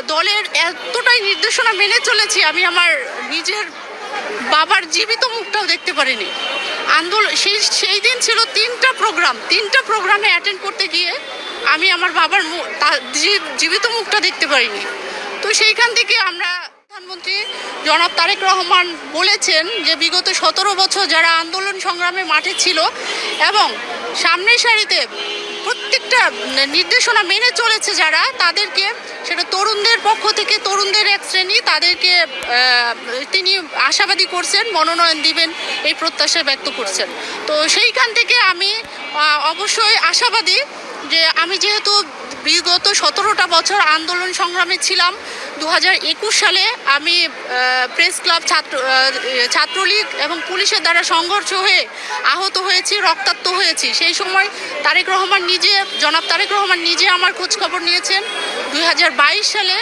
দলের এতটাই নির্দেশনা মেনে চলেছি, আমি আমার নিজের বাবার জীবিত মুখটাও দেখতে পারিনি। আন্দোলন সেই দিন ছিল তিনটা প্রোগ্রামে অ্যাটেন্ড করতে গিয়ে আমি আমার বাবার জীবিত মুখটা দেখতে পারিনি। তো সেইখান থেকে আমরা প্রধানমন্ত্রী জনাব তারেক রহমান বলেছেন যে বিগত 17 বছর যারা আন্দোলন সংগ্রামে মাঠে ছিল এবং সামনের সারিতে প্রত্যেকটা নির্দেশনা মেনে চলেছে যারা, তাদেরকে সেটা তরুণদের পক্ষ থেকে তরুণদের এক শ্রেণী, তাদেরকে তিনি আশাবাদী করছেন, মনোনয়ন দিবেন এই প্রত্যাশা ব্যক্ত করছেন। তো সেইখান থেকে আমি অবশ্যই আশাবাদী যে আমি যেহেতু বিগত 17টা বছর আন্দোলন সংগ্রামে ছিলাম, 2021 সালে আমি প্রেস ক্লাব ছাত্রলীগ এবং পুলিশের দ্বারা সংঘর্ষ হয়ে আহত হয়েছি, রক্তাক্ত হয়েছি। সেই সময় জনাব তারেক রহমান নিজে আমার খোঁজখবর নিয়েছেন। 2022 সালে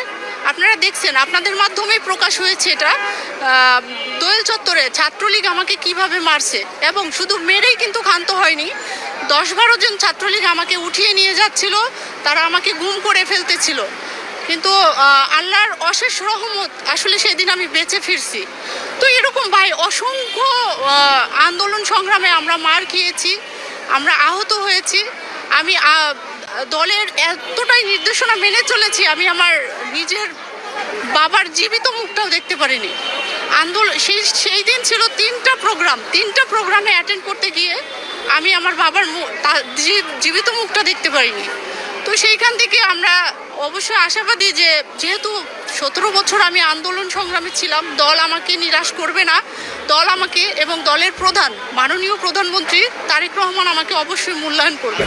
আপনারা দেখছেন, আপনাদের মাধ্যমেই প্রকাশ হয়েছে এটা, দোয়েল চত্বরে ছাত্রলীগ আমাকে কিভাবে মারছে, এবং শুধু মেরেই কিন্তু ক্ষান্ত হয়নি, 10-12 জন ছাত্রলীগ আমাকে উঠিয়ে নিয়ে যাচ্ছিল, তারা আমাকে গুম করে ফেলতেছিল। কিন্তু আল্লাহর অশেষ রহমত, আসলে সেদিন আমি বেঁচে ফিরছি। তো এরকম ভাই অসংখ্য আন্দোলন সংগ্রামে আমরা মার খেয়েছি, আমরা আহত হয়েছি। আমি দলের এতটাই নির্দেশনা মেনে চলেছি, আমি আমার নিজের বাবার জীবিত মুখটাও দেখতে পারিনি। আন্দোলন সেই দিন ছিল তিনটা প্রোগ্রামে অ্যাটেন্ড করতে গিয়ে আমি আমার বাবার জীবিত মুখটা দেখতে পারিনি। তো সেইখান থেকে আমরা অবশ্যই আশাবাদী যে যেহেতু 17 বছর আমি আন্দোলন সংগ্রামে ছিলাম, দল আমাকে নিরাশ করবে না। দল আমাকে এবং দলের মাননীয় প্রধানমন্ত্রী তারেক রহমান আমাকে অবশ্যই মূল্যায়ন করবে।